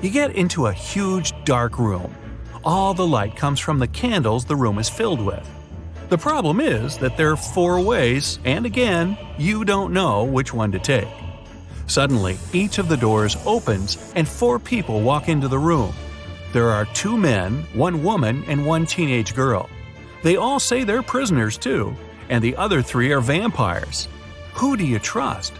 You get into a huge dark room. All the light comes from the candles the room is filled with. The problem is that there are 4 ways, and again, you don't know which one to take. Suddenly, each of the doors opens and 4 people walk into the room. There are 2 men, 1 woman, and 1 teenage girl. They all say they're prisoners too, and the other 3 are vampires. Who do you trust?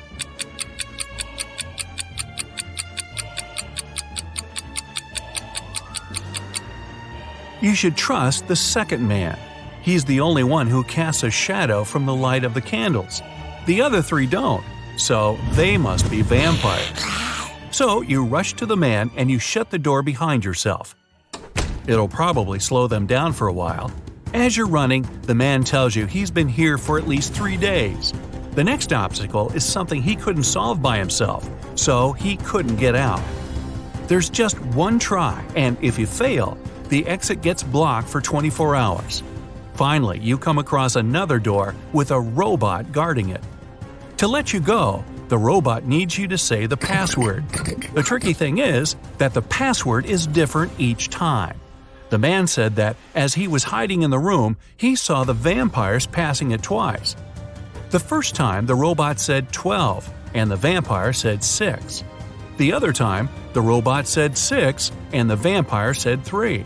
You should trust the second man. He's the only one who casts a shadow from the light of the candles. The other 3 don't, so they must be vampires. So you rush to the man and you shut the door behind yourself. It'll probably slow them down for a while. As you're running, the man tells you he's been here for at least 3 days. The next obstacle is something he couldn't solve by himself, so he couldn't get out. There's just one try, and if you fail, the exit gets blocked for 24 hours. Finally, you come across another door with a robot guarding it. To let you go, the robot needs you to say the password. The tricky thing is that the password is different each time. The man said that as he was hiding in the room, he saw the vampires passing it twice. The first time, the robot said 12, and the vampire said 6. The other time, the robot said 6, and the vampire said 3.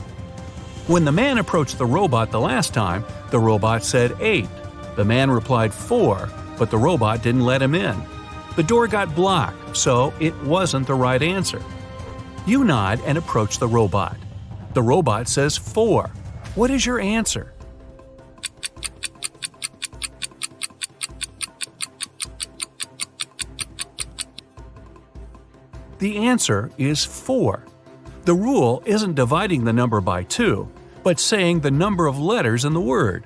When the man approached the robot the last time, the robot said 8. The man replied 4, but the robot didn't let him in. The door got blocked, so it wasn't the right answer. You nod and approach the robot. The robot says 4. What is your answer? The answer is 4. The rule isn't dividing the number by 2, but saying the number of letters in the word.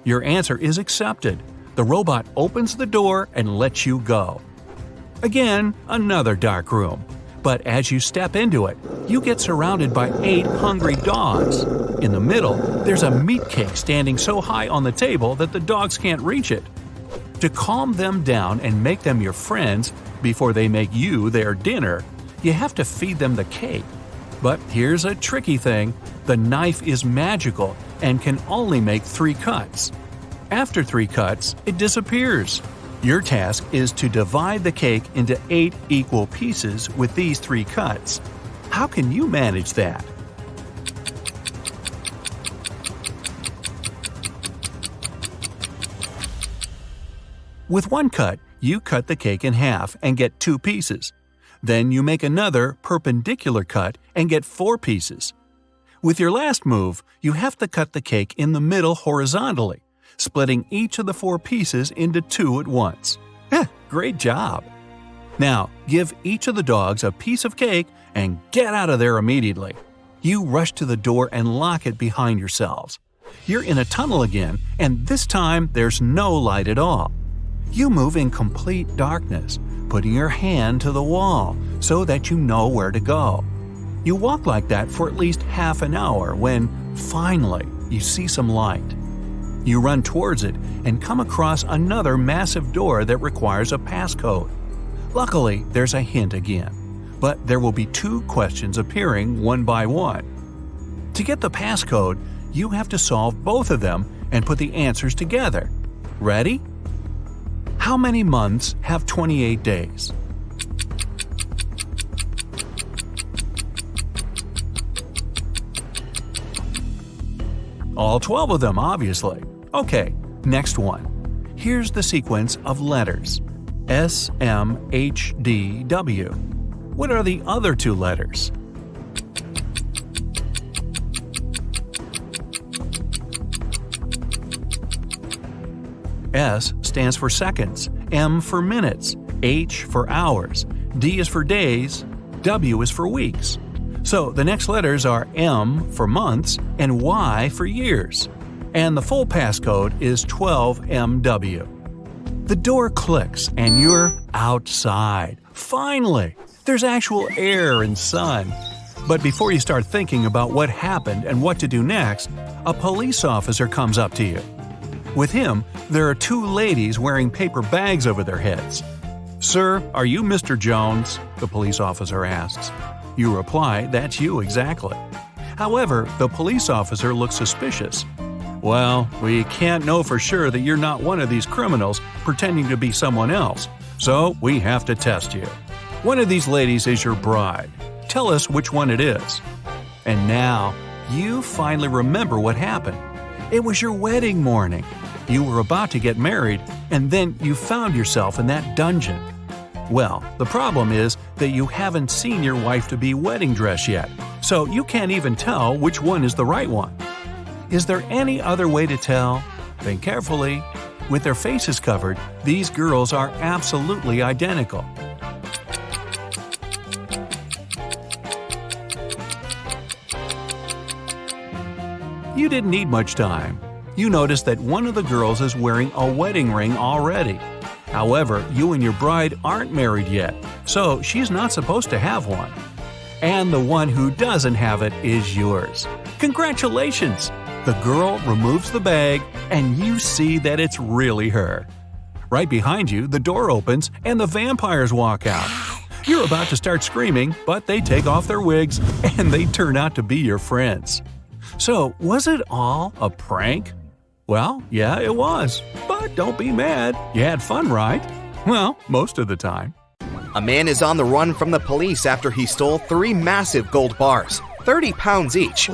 Your answer is accepted. The robot opens the door and lets you go. Again, another dark room. But as you step into it, you get surrounded by 8 hungry dogs. In the middle, there's a meat cake standing so high on the table that the dogs can't reach it. To calm them down and make them your friends before they make you their dinner, you have to feed them the cake. But here's a tricky thing. The knife is magical and can only make 3 cuts. After 3 cuts, it disappears. Your task is to divide the cake into 8 equal pieces with these 3 cuts. How can you manage that? With 1 cut, you cut the cake in half and get 2 pieces. Then you make another perpendicular cut and get 4 pieces. With your last move, you have to cut the cake in the middle horizontally, splitting each of the 4 pieces into 2 at once. Great job! Now, give each of the dogs a piece of cake and get out of there immediately. You rush to the door and lock it behind yourselves. You're in a tunnel again, and this time there's no light at all. You move in complete darkness, putting your hand to the wall so that you know where to go. You walk like that for at least half an hour when, finally, you see some light. You run towards it and come across another massive door that requires a passcode. Luckily, there's a hint again, but there will be 2 questions appearing one by one. To get the passcode, you have to solve both of them and put the answers together. Ready? How many months have 28 days? All 12 of them, obviously. Okay, next one. Here's the sequence of letters. S, M, H, D, W. What are the other 2 letters? S stands for seconds, M for minutes, H for hours, D is for days, W is for weeks. So the next letters are M for months and Y for years. And the full passcode is 12MW. The door clicks and you're outside. Finally! There's actual air and sun. But before you start thinking about what happened and what to do next, a police officer comes up to you. With him, there are 2 ladies wearing paper bags over their heads. "Sir, are you Mr. Jones?" the police officer asks. You reply, "That's you exactly." However, the police officer looks suspicious. "Well, we can't know for sure that you're not one of these criminals pretending to be someone else, so we have to test you. One of these ladies is your bride. Tell us which one it is." And now, you finally remember what happened. It was your wedding morning. You were about to get married, and then you found yourself in that dungeon. Well, the problem is that you haven't seen your wife-to-be wedding dress yet, so you can't even tell which one is the right one. Is there any other way to tell? Think carefully. With their faces covered, these girls are absolutely identical. You didn't need much time. You noticed that one of the girls is wearing a wedding ring already. However, you and your bride aren't married yet, so she's not supposed to have one. And the one who doesn't have it is yours. Congratulations! The girl removes the bag, and you see that it's really her. Right behind you, the door opens and the vampires walk out. You're about to start screaming, but they take off their wigs and they turn out to be your friends. So, was it all a prank? Well, yeah, it was. But don't be mad. You had fun, right? Well, most of the time. A man is on the run from the police after he stole 3 massive gold bars, 30 pounds each.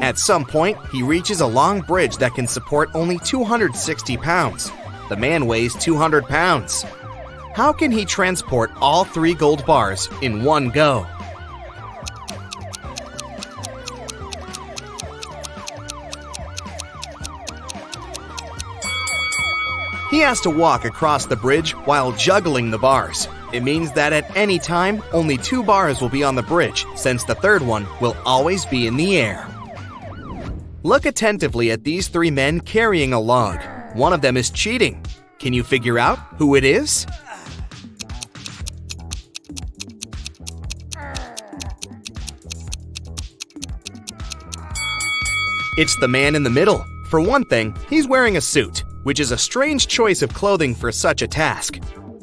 At some point, he reaches a long bridge that can support only 260 pounds. The man weighs 200 pounds. How can he transport all 3 gold bars in one go? He has to walk across the bridge while juggling the bars. It means that at any time, only 2 bars will be on the bridge, since the third one will always be in the air. Look attentively at these 3 men carrying a log. One of them is cheating. Can you figure out who it is? It's the man in the middle. For one thing, he's wearing a suit, which is a strange choice of clothing for such a task.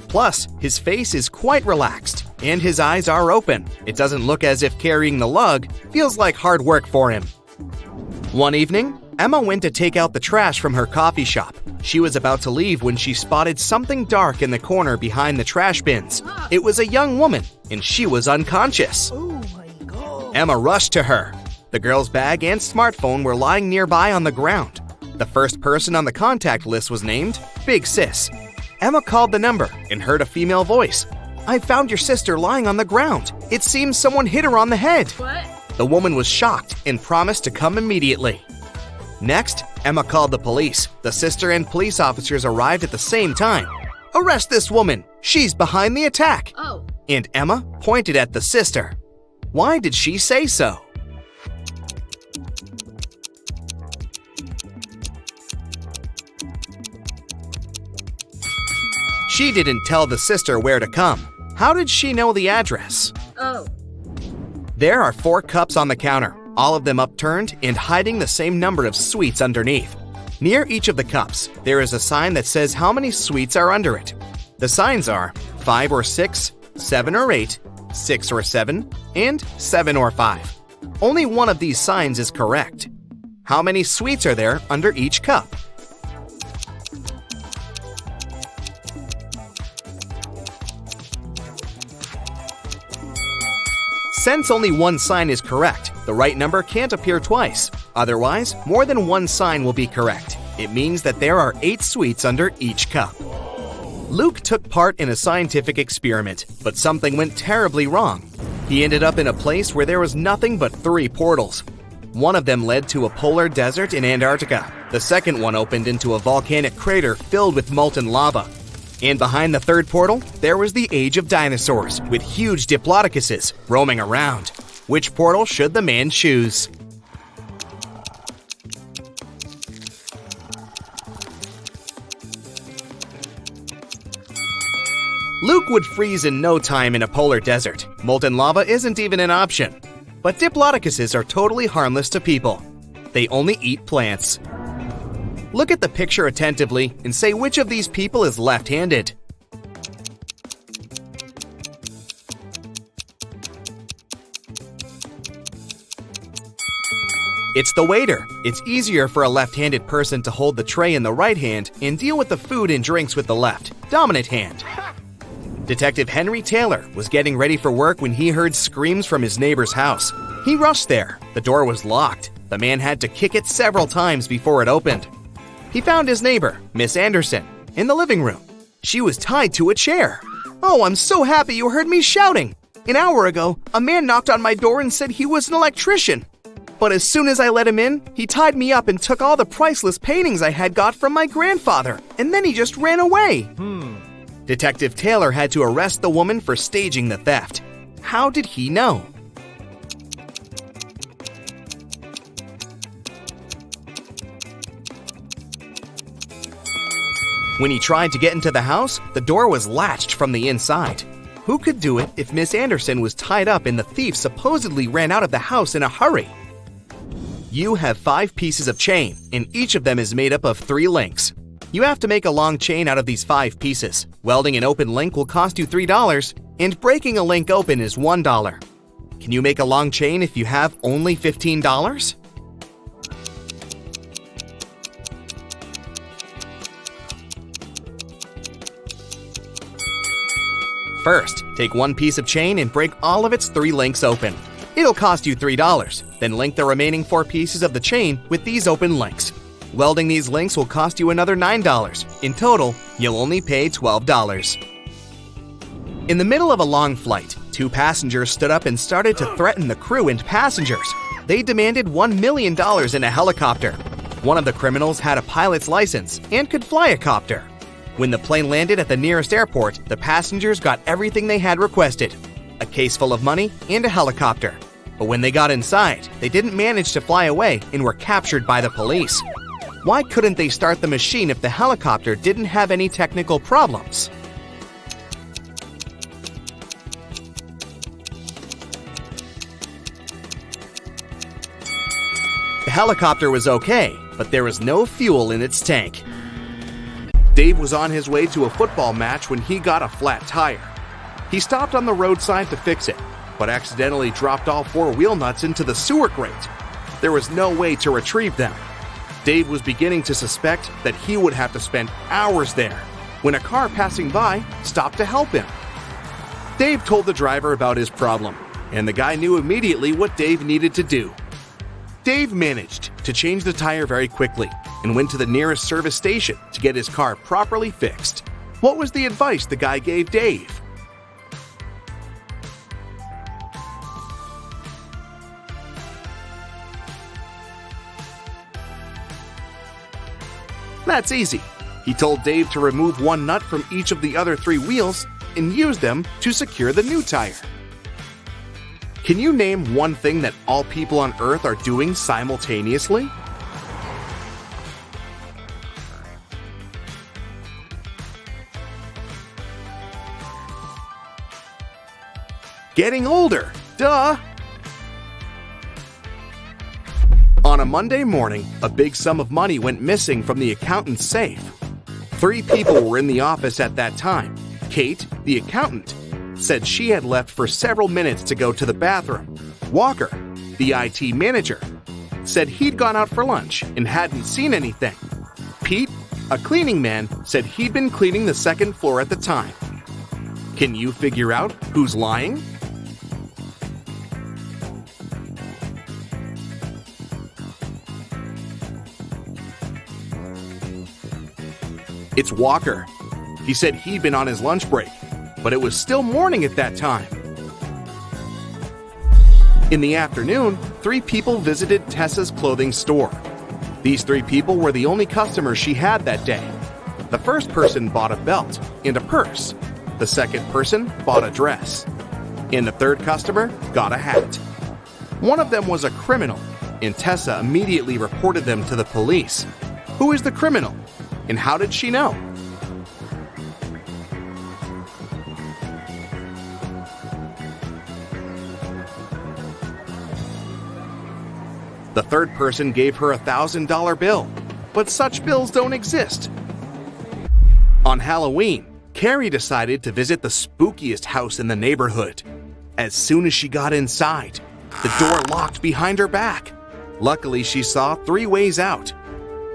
Plus, his face is quite relaxed, and his eyes are open. It doesn't look as if carrying the lug feels like hard work for him. One evening, Emma went to take out the trash from her coffee shop. She was about to leave when she spotted something dark in the corner behind the trash bins. It was a young woman, and she was unconscious. Oh my God. Emma rushed to her. The girl's bag and smartphone were lying nearby on the ground. The first person on the contact list was named Big Sis. Emma called the number and heard a female voice. "I found your sister lying on the ground. It seems someone hit her on the head." What? The woman was shocked and promised to come immediately. Next, Emma called the police. The sister and police officers arrived at the same time. "Arrest this woman. She's behind the attack." Oh. And Emma pointed at the sister. Why did she say so? She didn't tell the sister where to come. How did she know the address? Oh. There are 4 cups on the counter, all of them upturned and hiding the same number of sweets underneath. Near each of the cups, there is a sign that says how many sweets are under it. The signs are 5 or 6, 7 or 8, 6 or 7, and 7 or 5. Only one of these signs is correct. How many sweets are there under each cup? Since only one sign is correct, the right number can't appear twice. Otherwise, more than one sign will be correct. It means that there are 8 sweets under each cup. Luke took part in a scientific experiment, but something went terribly wrong. He ended up in a place where there was nothing but 3 portals. One of them led to a polar desert in Antarctica. The second one opened into a volcanic crater filled with molten lava. And behind the third portal, there was the age of dinosaurs, with huge diplodocuses roaming around. Which portal should the man choose? Luke would freeze in no time in a polar desert. Molten lava isn't even an option. But diplodocuses are totally harmless to people. They only eat plants. Look at the picture attentively and say which of these people is left-handed. It's the waiter. It's easier for a left-handed person to hold the tray in the right hand and deal with the food and drinks with the left, dominant hand. Detective Henry Taylor was getting ready for work when he heard screams from his neighbor's house. He rushed there. The door was locked. The man had to kick it several times before it opened. He found his neighbor, Miss Anderson, in the living room. She was tied to a chair. "Oh, I'm so happy you heard me shouting. An hour ago, a man knocked on my door and said he was an electrician. But as soon as I let him in, he tied me up and took all the priceless paintings I had got from my grandfather, and then he just ran away." Detective Taylor had to arrest the woman for staging the theft. How did he know? When he tried to get into the house, the door was latched from the inside. Who could do it if Miss Anderson was tied up and the thief supposedly ran out of the house in a hurry? You have 5 pieces of chain, and each of them is made up of 3 links. You have to make a long chain out of these 5 pieces. Welding an open link will cost you $3, and breaking a link open is $1. Can you make a long chain if you have only $15? First, take 1 piece of chain and break all of its 3 links open. It'll cost you $3. Then link the remaining 4 pieces of the chain with these open links. Welding these links will cost you another $9. In total, you'll only pay $12. In the middle of a long flight, 2 passengers stood up and started to threaten the crew and passengers. They demanded $1 million in a helicopter. One of the criminals had a pilot's license and could fly a copter. When the plane landed at the nearest airport, the passengers got everything they had requested: a case full of money and a helicopter. But when they got inside, they didn't manage to fly away and were captured by the police. Why couldn't they start the machine if the helicopter didn't have any technical problems? The helicopter was okay, but there was no fuel in its tank. Dave was on his way to a football match when he got a flat tire. He stopped on the roadside to fix it, but accidentally dropped all 4 wheel nuts into the sewer grate. There was no way to retrieve them. Dave was beginning to suspect that he would have to spend hours there when a car passing by stopped to help him. Dave told the driver about his problem, and the guy knew immediately what Dave needed to do. Dave managed to change the tire very quickly and went to the nearest service station to get his car properly fixed. What was the advice the guy gave Dave? That's easy. He told Dave to remove 1 nut from each of the other 3 wheels and use them to secure the new tire. Can you name one thing that all people on Earth are doing simultaneously? Getting older, duh! On a Monday morning, a big sum of money went missing from the accountant's safe. 3 people were in the office at that time. Kate, the accountant, said she had left for several minutes to go to the bathroom. Walker, the IT manager, said he'd gone out for lunch and hadn't seen anything. Pete, a cleaning man, said he'd been cleaning the 2nd floor at the time. Can you figure out who's lying? It's Walker. He said he'd been on his lunch break, but it was still morning at that time. In the afternoon, 3 people visited Tessa's clothing store. These 3 people were the only customers she had that day. The first person bought a belt and a purse. The second person bought a dress. And the third customer got a hat. One of them was a criminal, and Tessa immediately reported them to the police. Who is the criminal? And how did she know? The third person gave her a $1,000 bill, but such bills don't exist. On Halloween, Carrie decided to visit the spookiest house in the neighborhood. As soon as she got inside, the door locked behind her back. Luckily, she saw 3 ways out.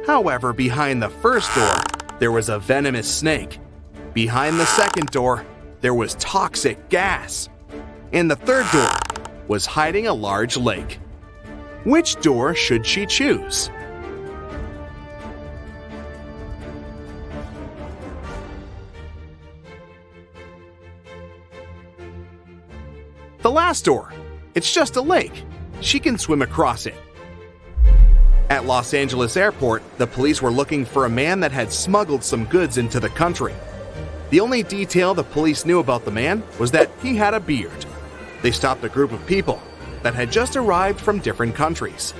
However, behind the first door, there was a venomous snake. Behind the second door, there was toxic gas. And the third door was hiding a large lake. Which door should she choose? The last door. It's just a lake. She can swim across it. At Los Angeles Airport, the police were looking for a man that had smuggled some goods into the country. The only detail the police knew about the man was that he had a beard. They stopped a group of people that had just arrived from different countries.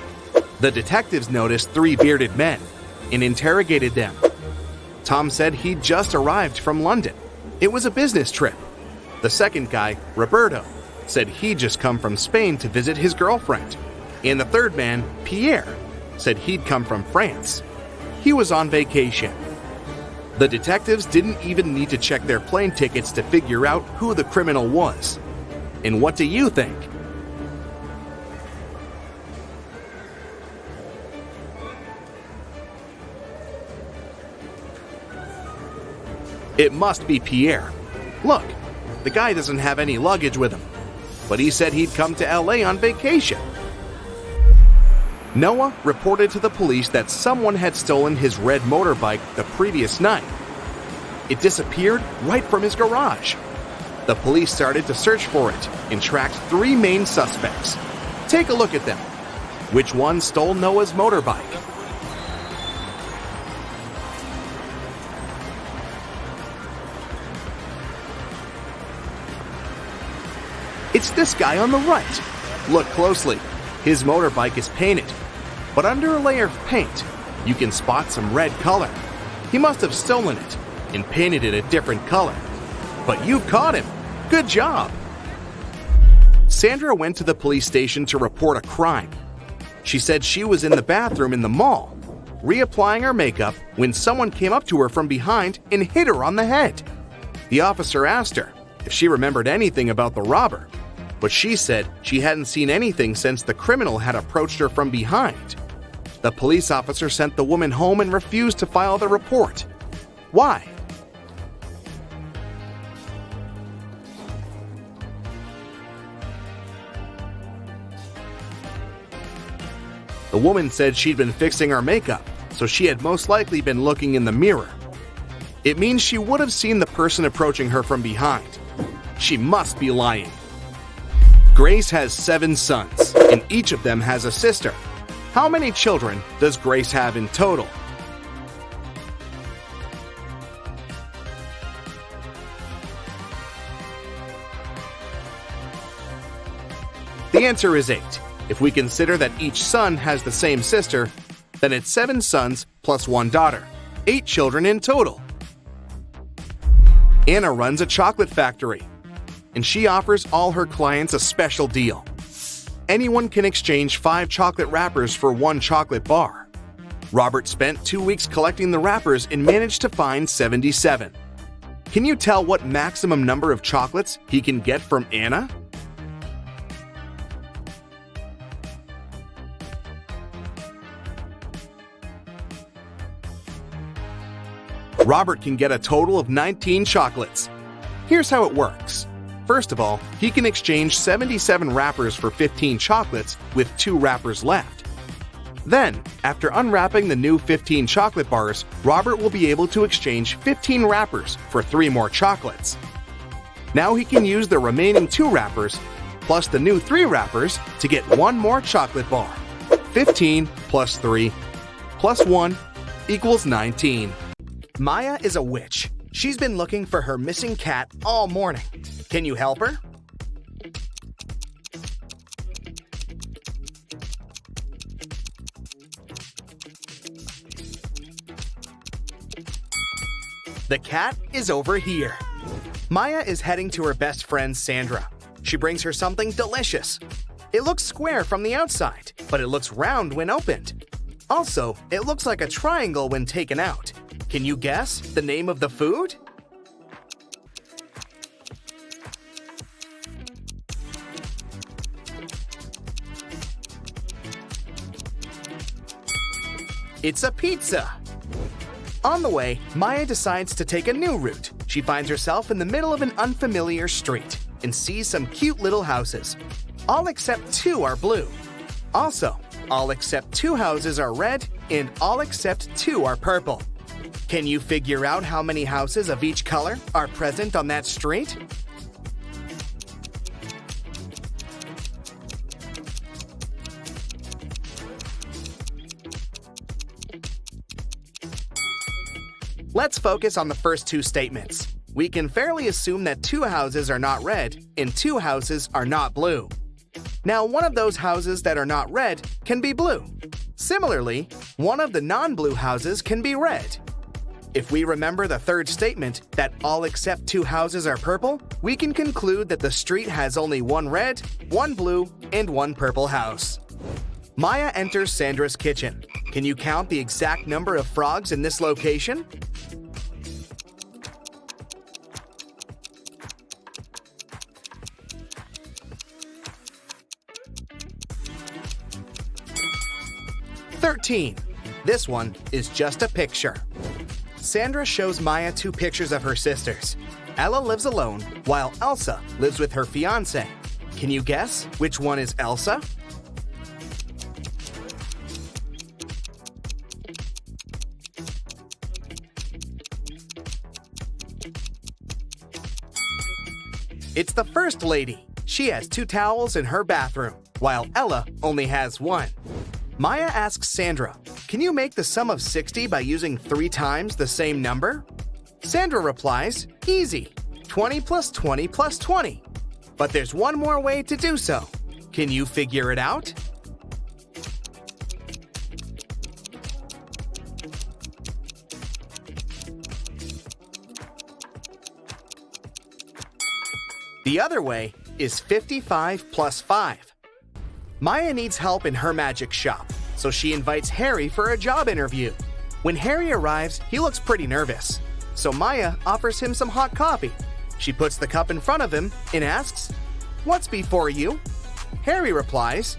The detectives noticed 3 bearded men and interrogated them. Tom said he'd just arrived from London. It was a business trip. The second guy, Roberto, said he'd just come from Spain to visit his girlfriend. And the third man, Pierre, said he'd come from France. He was on vacation. The detectives didn't even need to check their plane tickets to figure out who the criminal was. And what do you think? It must be Pierre. Look, the guy doesn't have any luggage with him, but he said he'd come to LA on vacation. Noah reported to the police that someone had stolen his red motorbike the previous night. It disappeared right from his garage. The police started to search for it and tracked 3 main suspects. Take a look at them. Which one stole Noah's motorbike? It's this guy on the right. Look closely. His motorbike is painted, but under a layer of paint, you can spot some red color. He must have stolen it and painted it a different color. But you caught him. Good job. Sandra went to the police station to report a crime. She said she was in the bathroom in the mall, reapplying her makeup when someone came up to her from behind and hit her on the head. The officer asked her if she remembered anything about the robber, but she said she hadn't seen anything since the criminal had approached her from behind. The police officer sent the woman home and refused to file the report. Why? The woman said she'd been fixing her makeup, so she had most likely been looking in the mirror. It means she would have seen the person approaching her from behind. She must be lying. Grace has 7 sons, and each of them has a sister. How many children does Grace have in total? The answer is 8. If we consider that each son has the same sister, then it's 7 sons plus 1 daughter. 8 children in total. Anna runs a chocolate factory, and she offers all her clients a special deal. Anyone can exchange 5 chocolate wrappers for 1 chocolate bar. Robert spent 2 weeks collecting the wrappers and managed to find 77. Can you tell what maximum number of chocolates he can get from Anna? Robert can get a total of 19 chocolates. Here's how it works. First of all, he can exchange 77 wrappers for 15 chocolates with 2 wrappers left. Then, after unwrapping the new 15 chocolate bars, Robert will be able to exchange 15 wrappers for 3 more chocolates. Now he can use the remaining 2 wrappers plus the new 3 wrappers to get 1 more chocolate bar. 15 plus 3 plus 1 equals 19. Maya is a witch. She's been looking for her missing cat all morning. Can you help her? The cat is over here. Maya is heading to her best friend Sandra. She brings her something delicious. It looks square from the outside, but it looks round when opened. Also, it looks like a triangle when taken out. Can you guess the name of the food? It's a pizza. On the way, Maya decides to take a new route. She finds herself in the middle of an unfamiliar street and sees some cute little houses. All except 2 are blue. Also, all except 2 houses are red and all except 2 are purple. Can you figure out how many houses of each color are present on that street? Let's focus on the first 2 statements. We can fairly assume that 2 houses are not red and 2 houses are not blue. Now, one of those houses that are not red can be blue. Similarly, one of the non-blue houses can be red. If we remember the third statement, that all except 2 houses are purple, we can conclude that the street has only 1 red, 1 blue, and 1 purple house. Maya enters Sandra's kitchen. Can you count the exact number of frogs in this location? $13. This one is just a picture. Sandra shows Maya 2 pictures of her sisters. Ella lives alone, while Elsa lives with her fiancé. Can you guess which one is Elsa? It's the first lady. She has 2 towels in her bathroom, while Ella only has 1. Maya asks Sandra, can you make the sum of 60 by using 3 times the same number? Sandra replies, easy, 20 plus 20 plus 20. But there's one more way to do so. Can you figure it out? The other way is 55 plus 5. Maya needs help in her magic shop, so she invites Harry for a job interview. When Harry arrives, he looks pretty nervous, so Maya offers him some hot coffee. She puts the cup in front of him and asks, "What's before you?" Harry replies,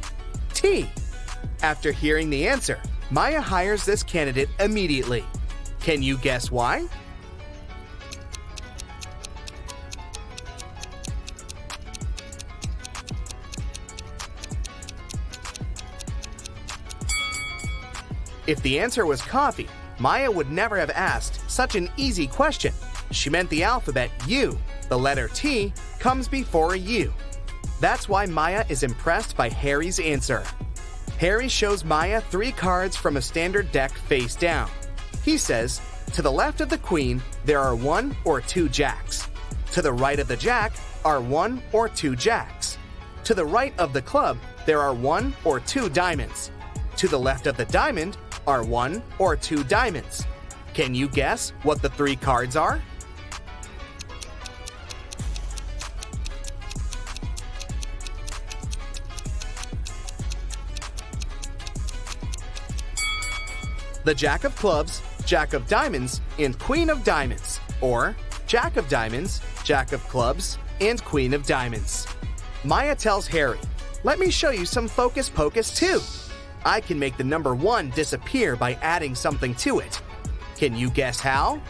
"Tea." After hearing the answer, Maya hires this candidate immediately. Can you guess why? If the answer was coffee, Maya would never have asked such an easy question. She meant the alphabet U. The letter T comes before a U. That's why Maya is impressed by Harry's answer. Harry shows Maya 3 cards from a standard deck face down. He says, to the left of the queen, there are 1 or 2 jacks. To the right of the jack are 1 or 2 jacks. To the right of the club, there are 1 or 2 diamonds. To the left of the diamond are 1 or 2 diamonds. Can you guess what the 3 cards are? The Jack of Clubs, Jack of Diamonds, and Queen of Diamonds, or Jack of Diamonds, Jack of Clubs, and Queen of Diamonds. Maya tells Harry, "Let me show you some focus pocus too. I can make the number 1 disappear by adding something to it. Can you guess how?"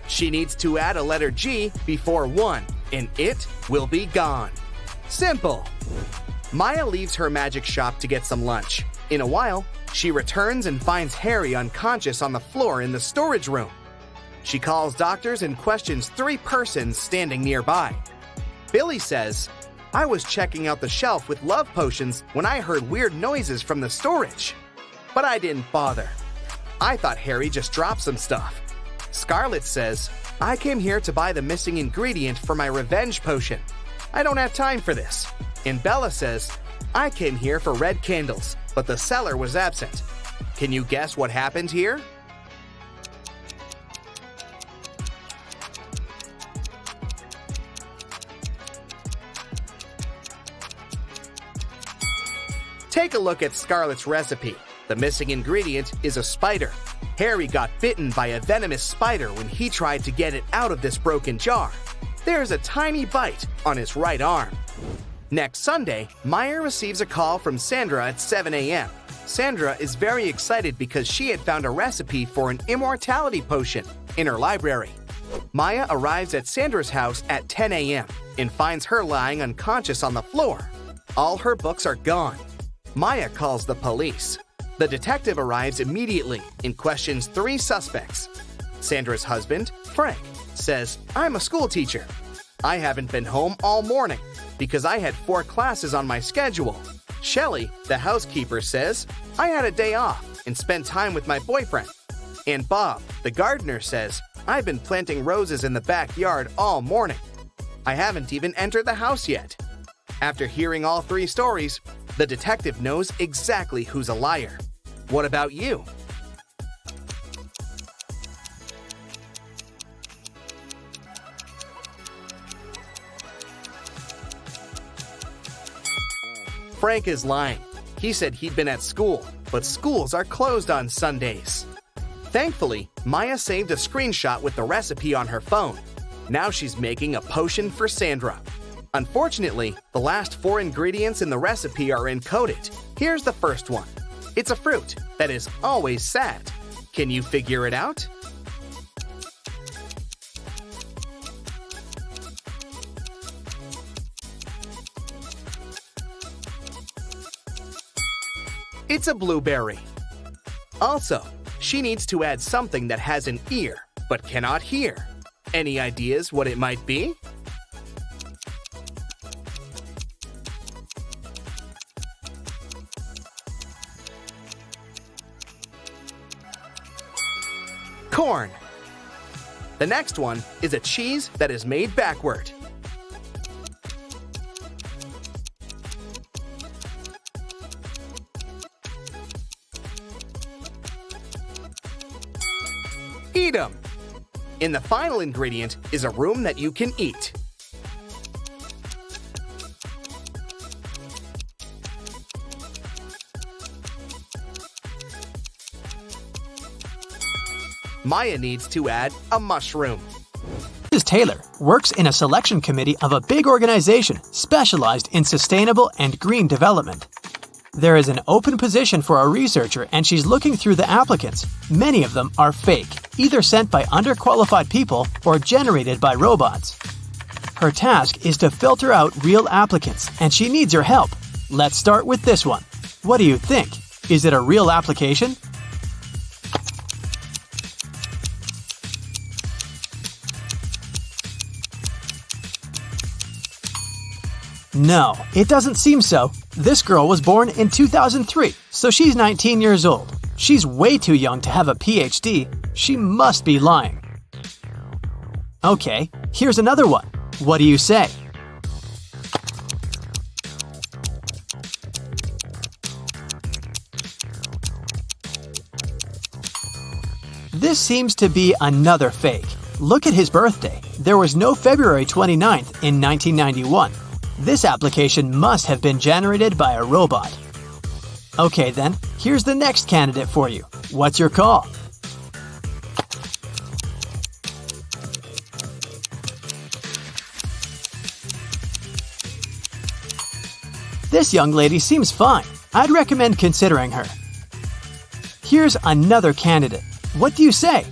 She needs to add a letter G before 1, and it will be gone. Simple. Maya leaves her magic shop to get some lunch. In a while, she returns and finds Harry unconscious on the floor in the storage room. She calls doctors and questions 3 persons standing nearby. Billy says, "I was checking out the shelf with love potions when I heard weird noises from the storage. But I didn't bother. I thought Harry just dropped some stuff." Scarlet says, "I came here to buy the missing ingredient for my revenge potion. I don't have time for this." And Bella says, "I came here for red candles, but the seller was absent." Can you guess what happened here? Take a look at Scarlet's recipe. The missing ingredient is a spider. Harry got bitten by a venomous spider when he tried to get it out of this broken jar. There's a tiny bite on his right arm. Next Sunday, Maya receives a call from Sandra at 7 a.m. Sandra is very excited because she had found a recipe for an immortality potion in her library. Maya arrives at Sandra's house at 10 a.m. and finds her lying unconscious on the floor. All her books are gone. Maya calls the police. The detective arrives immediately and questions 3 suspects. Sandra's husband, Frank, says, "I'm a school teacher. I haven't been home all morning because I had 4 classes on my schedule." Shelley, the housekeeper, says, "I had a day off and spent time with my boyfriend." And Bob, the gardener, says, "I've been planting roses in the backyard all morning. I haven't even entered the house yet." After hearing all 3 stories, the detective knows exactly who's a liar. What about you? Frank is lying. He said he'd been at school, but schools are closed on Sundays. Thankfully, Maya saved a screenshot with the recipe on her phone. Now she's making a potion for Sandra. Unfortunately, the last 4 ingredients in the recipe are encoded. Here's the first one. It's a fruit that is always sad. Can you figure it out? It's a blueberry. Also, she needs to add something that has an ear but cannot hear. Any ideas what it might be? Corn. The next one is a cheese that is made backward. Eat 'em. And the final ingredient is a room that you can eat. Maya needs to add a mushroom. Mrs. Taylor works in a selection committee of a big organization specialized in sustainable and green development. There is an open position for a researcher and she's looking through the applicants. Many of them are fake, either sent by underqualified people or generated by robots. Her task is to filter out real applicants and she needs your help. Let's start with this one. What do you think? Is it a real application? No, it doesn't seem so. This girl was born in 2003, so she's 19 years old. She's way too young to have a PhD. She must be lying. Okay, here's another one. What do you say? This seems to be another fake. Look at his birthday. There was no February 29th in 1991. This application must have been generated by a robot. Okay then, here's the next candidate for you. What's your call? This young lady seems fine. I'd recommend considering her. Here's another candidate. What do you say?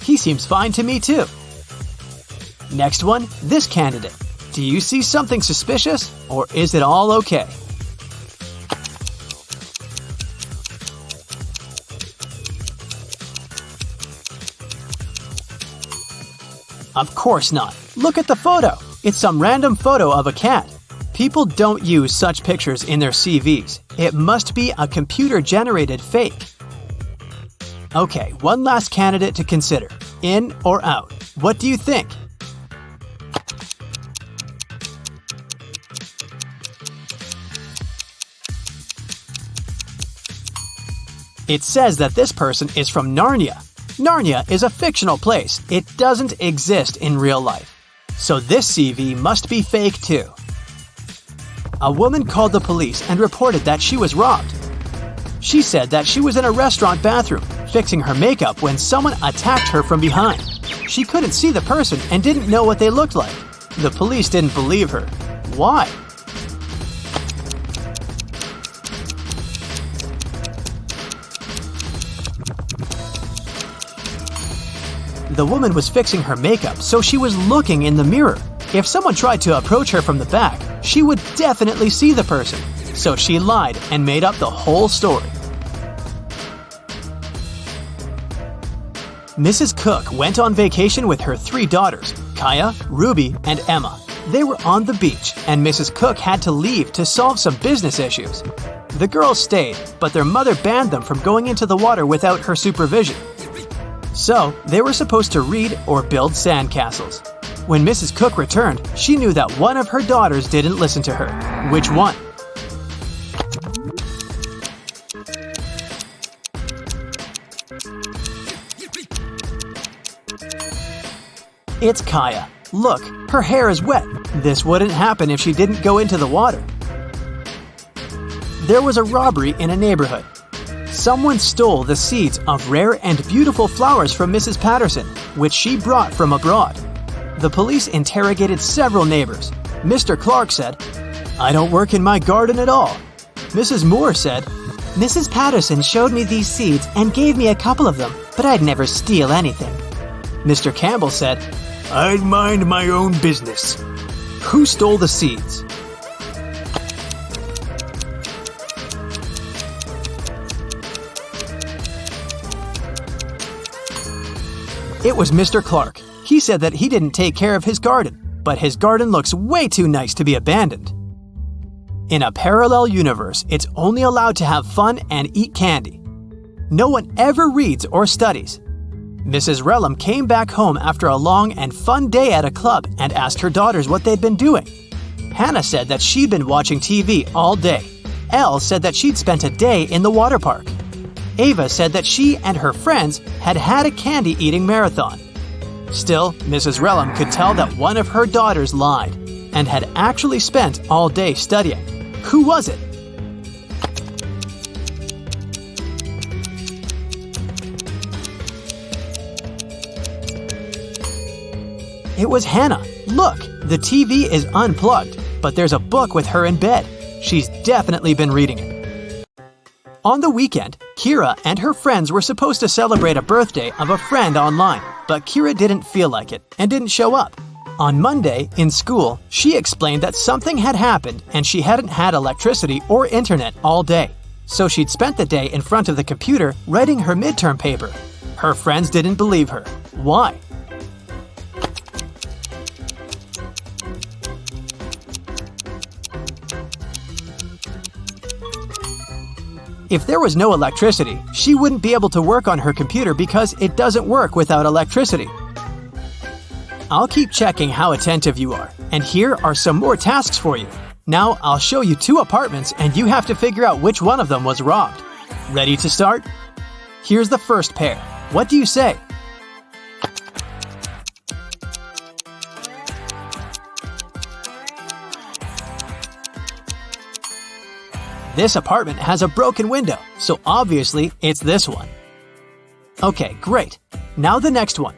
He seems fine to me too. Next one, this candidate. Do you see something suspicious, or is it all okay? Of course not. Look at the photo. It's some random photo of a cat. People don't use such pictures in their CVs. It must be a computer-generated fake. Okay, one last candidate to consider. In or out? What do you think? It says that this person is from Narnia. Narnia is a fictional place. It doesn't exist in real life. So this CV must be fake too. A woman called the police and reported that she was robbed. She said that she was in a restaurant bathroom, fixing her makeup when someone attacked her from behind. She couldn't see the person and didn't know what they looked like. The police didn't believe her. Why? The woman was fixing her makeup, so she was looking in the mirror. If someone tried to approach her from the back, she would definitely see the person. So she lied and made up the whole story. Mrs. Cook went on vacation with her 3 daughters, Kaya, Ruby, and Emma. They were on the beach, and Mrs. Cook had to leave to solve some business issues. The girls stayed, but their mother banned them from going into the water without her supervision. So, they were supposed to read or build sandcastles. When Mrs. Cook returned, she knew that one of her daughters didn't listen to her. Which one? It's Kaya. Look, her hair is wet. This wouldn't happen if she didn't go into the water. There was a robbery in a neighborhood. Someone stole the seeds of rare and beautiful flowers from Mrs. Patterson, which she brought from abroad. The police interrogated several neighbors. Mr. Clark said, "I don't work in my garden at all." Mrs. Moore said, "Mrs. Patterson showed me these seeds and gave me a couple of them, but I'd never steal anything." Mr. Campbell said, "I'd mind my own business." Who stole the seeds? It was Mr. Clark. He said that he didn't take care of his garden, but his garden looks way too nice to be abandoned. In a parallel universe, it's only allowed to have fun and eat candy. No one ever reads or studies. Mrs. Relham came back home after a long and fun day at a club and asked her daughters what they'd been doing. Hannah said that she'd been watching TV all day. Elle said that she'd spent a day in the water park. Ava said that she and her friends had had a candy-eating marathon. Still, Mrs. Relham could tell that one of her daughters lied and had actually spent all day studying. Who was it? It was Hannah. Look, the TV is unplugged, but there's a book with her in bed. She's definitely been reading it. On the weekend, Kira and her friends were supposed to celebrate a birthday of a friend online, but Kira didn't feel like it and didn't show up. On Monday, in school, she explained that something had happened and she hadn't had electricity or internet all day. So she'd spent the day in front of the computer writing her midterm paper. Her friends didn't believe her. Why? If there was no electricity, she wouldn't be able to work on her computer because it doesn't work without electricity. I'll keep checking how attentive you are, and here are some more tasks for you. Now I'll show you 2 apartments and you have to figure out which one of them was robbed. Ready to start? Here's the first pair. What do you say? This apartment has a broken window, so obviously it's this one. Okay, great. Now the next one.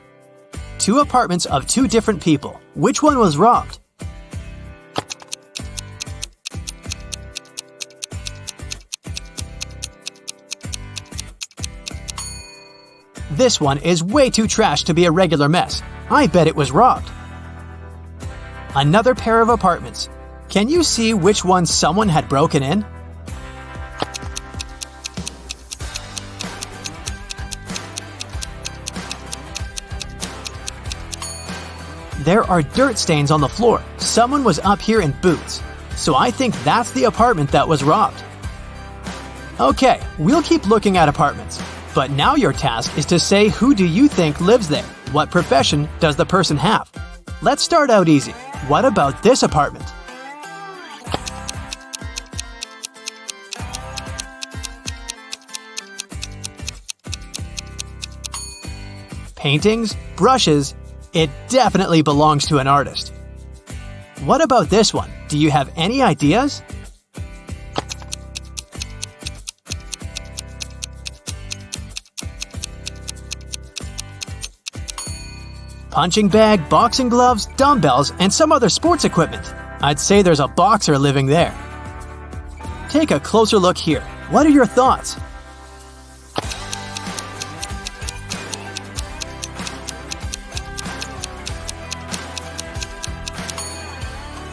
2 apartments of 2 different people. Which one was robbed? This one is way too trash to be a regular mess. I bet it was robbed. Another pair of apartments. Can you see which one someone had broken in? There are dirt stains on the floor. Someone was up here in boots. So I think that's the apartment that was robbed. Okay, we'll keep looking at apartments. But now your task is to say who do you think lives there? What profession does the person have? Let's start out easy. What about this apartment? Paintings, brushes, It definitely belongs to an artist. What about this one? Do you have any ideas? Punching bag, boxing gloves, dumbbells, and some other sports equipment. I'd say there's a boxer living there. Take a closer look here. What are your thoughts?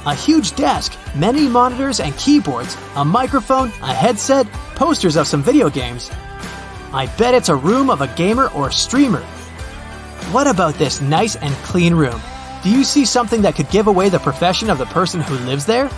A huge desk, many monitors and keyboards, a microphone, a headset, posters of some video games. I bet it's a room of a gamer or streamer. What about this nice and clean room? Do you see something that could give away the profession of the person who lives there?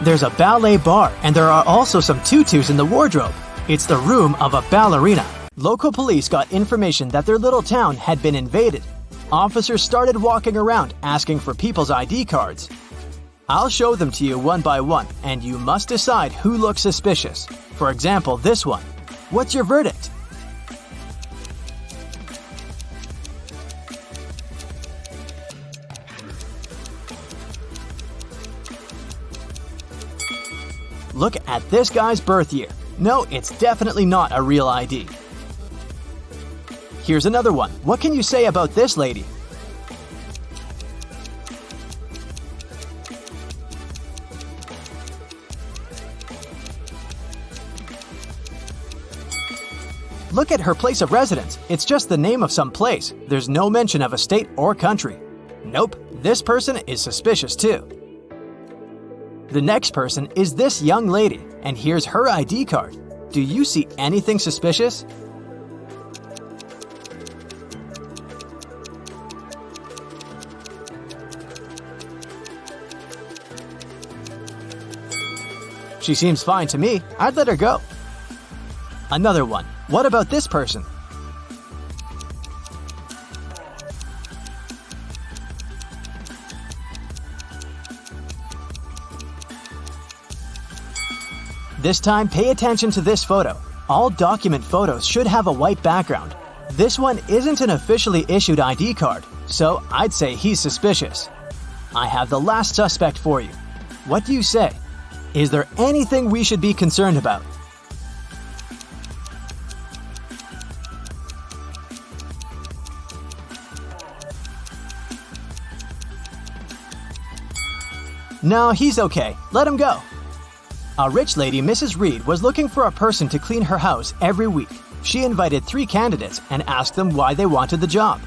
There's a ballet bar, and there are also some tutus in the wardrobe. It's the room of a ballerina. Local police got information that their little town had been invaded. Officers started walking around asking for people's ID cards. I'll show them to you one by one, and you must decide who looks suspicious. For example, this one. What's your verdict? Look at this guy's birth year. No, it's definitely not a real ID. Here's another one. What can you say about this lady? Look at her place of residence. It's just the name of some place. There's no mention of a state or country. Nope, this person is suspicious too. The next person is this young lady, and here's her ID card. Do you see anything suspicious? She seems fine to me. I'd let her go. Another one. What about this person? This time, pay attention to this photo. All document photos should have a white background. This one isn't an officially issued ID card, so I'd say he's suspicious. I have the last suspect for you. What do you say? Is there anything we should be concerned about? No, he's okay. Let him go. A rich lady, Mrs. Reed, was looking for a person to clean her house every week. She invited 3 candidates and asked them why they wanted the job.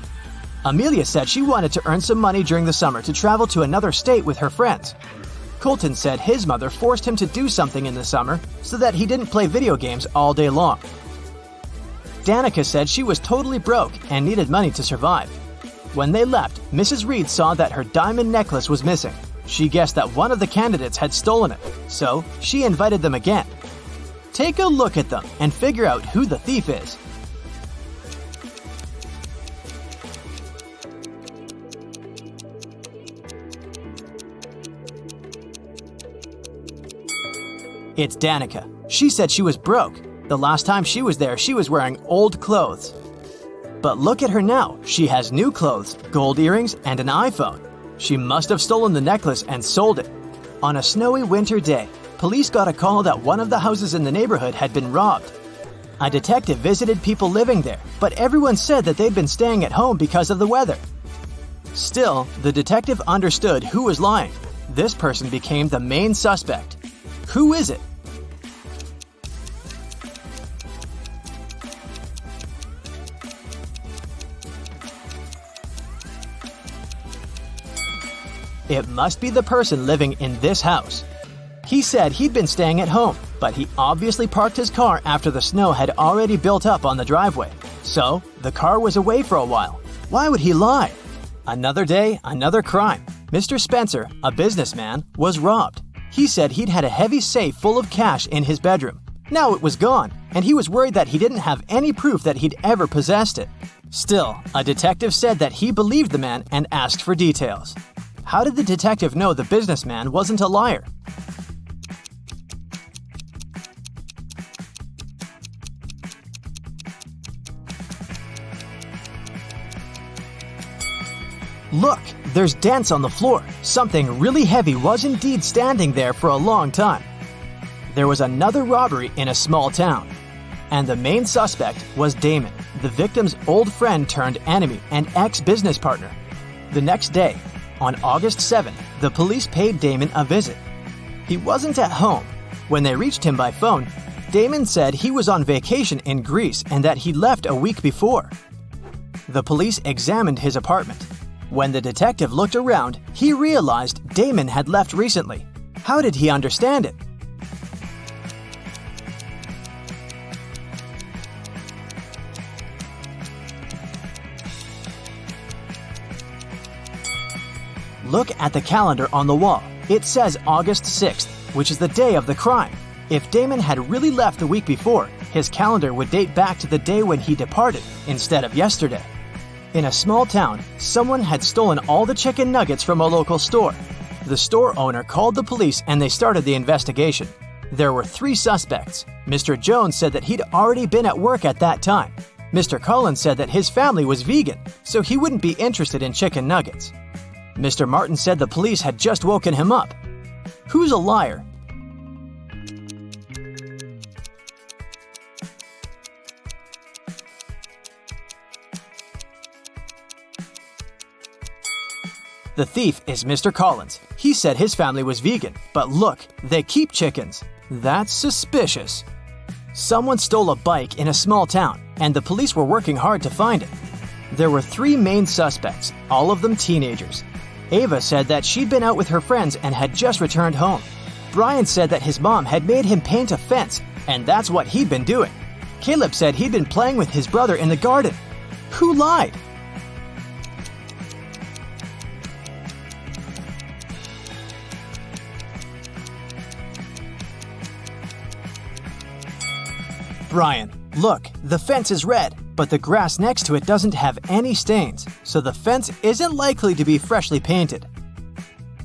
Amelia said she wanted to earn some money during the summer to travel to another state with her friends. Colton said his mother forced him to do something in the summer so that he didn't play video games all day long. Danica said she was totally broke and needed money to survive. When they left, Mrs. Reed saw that her diamond necklace was missing. She guessed that one of the candidates had stolen it, so she invited them again. Take a look at them and figure out who the thief is. It's Danica. She said she was broke. The last time she was there, she was wearing old clothes. But look at her now. She has new clothes, gold earrings, and an iPhone. She must have stolen the necklace and sold it. On a snowy winter day, police got a call that one of the houses in the neighborhood had been robbed. A detective visited people living there, but everyone said that they'd been staying at home because of the weather. Still, the detective understood who was lying. This person became the main suspect. Who is it? It must be the person living in this house. He said he'd been staying at home, but he obviously parked his car after the snow had already built up on the driveway. So, the car was away for a while. Why would he lie? Another day, another crime. Mr. Spencer, a businessman, was robbed. He said he'd had a heavy safe full of cash in his bedroom. Now it was gone, and he was worried that he didn't have any proof that he'd ever possessed it. Still, a detective said that he believed the man and asked for details. How did the detective know the businessman wasn't a liar? Look, there's dents on the floor. Something really heavy was indeed standing there for a long time. There was another robbery in a small town, and the main suspect was Damon, the victim's old friend turned enemy and ex-business partner. The next day, on August 7th, the police paid Damon a visit. He wasn't at home. When they reached him by phone, Damon said he was on vacation in Greece and that he left a week before. The police examined his apartment. When the detective looked around, he realized Damon had left recently. How did he understand it? Look at the calendar on the wall. It says August 6th, which is the day of the crime. If Damon had really left the week before, his calendar would date back to the day when he departed instead of yesterday. In a small town, someone had stolen all the chicken nuggets from a local store. The store owner called the police and they started the investigation. There were 3 suspects. Mr. Jones said that he'd already been at work at that time. Mr. Collins said that his family was vegan, so he wouldn't be interested in chicken nuggets. Mr. Martin said the police had just woken him up. Who's a liar? The thief is Mr. Collins. He said his family was vegan, but look, they keep chickens. That's suspicious. Someone stole a bike in a small town, and the police were working hard to find it. There were 3 main suspects, all of them teenagers. Ava said that she'd been out with her friends and had just returned home. Brian said that his mom had made him paint a fence, and that's what he'd been doing. Caleb said he'd been playing with his brother in the garden. Who lied? Brian, look, the fence is red, but the grass next to it doesn't have any stains, so the fence isn't likely to be freshly painted.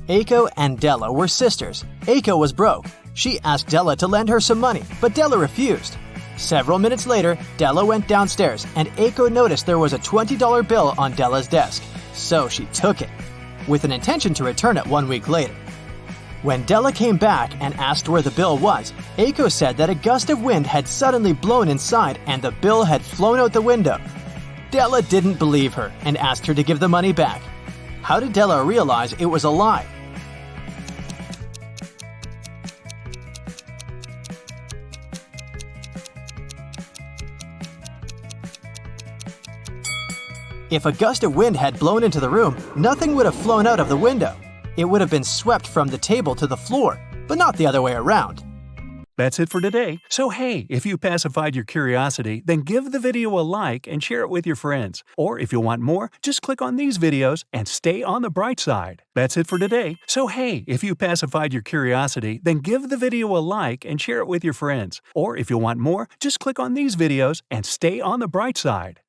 Aiko and Della were sisters. Aiko was broke. She asked Della to lend her some money, but Della refused. Several minutes later, Della went downstairs, and Aiko noticed there was a $20 bill on Della's desk, so she took it, with an intention to return it 1 week later. When Della came back and asked where the bill was, Aiko said that a gust of wind had suddenly blown inside and the bill had flown out the window. Della didn't believe her and asked her to give the money back. How did Della realize it was a lie? If a gust of wind had blown into the room, nothing would have flown out of the window. It would have been swept from the table to the floor, but not the other way around. That's it for today. So hey, if you pacified your curiosity, then give the video a like and share it with your friends. Or if you want more, just click on these videos and stay on the bright side. That's it for today. So hey, if you pacified your curiosity, then give the video a like and share it with your friends. Or if you want more, just click on these videos and stay on the bright side.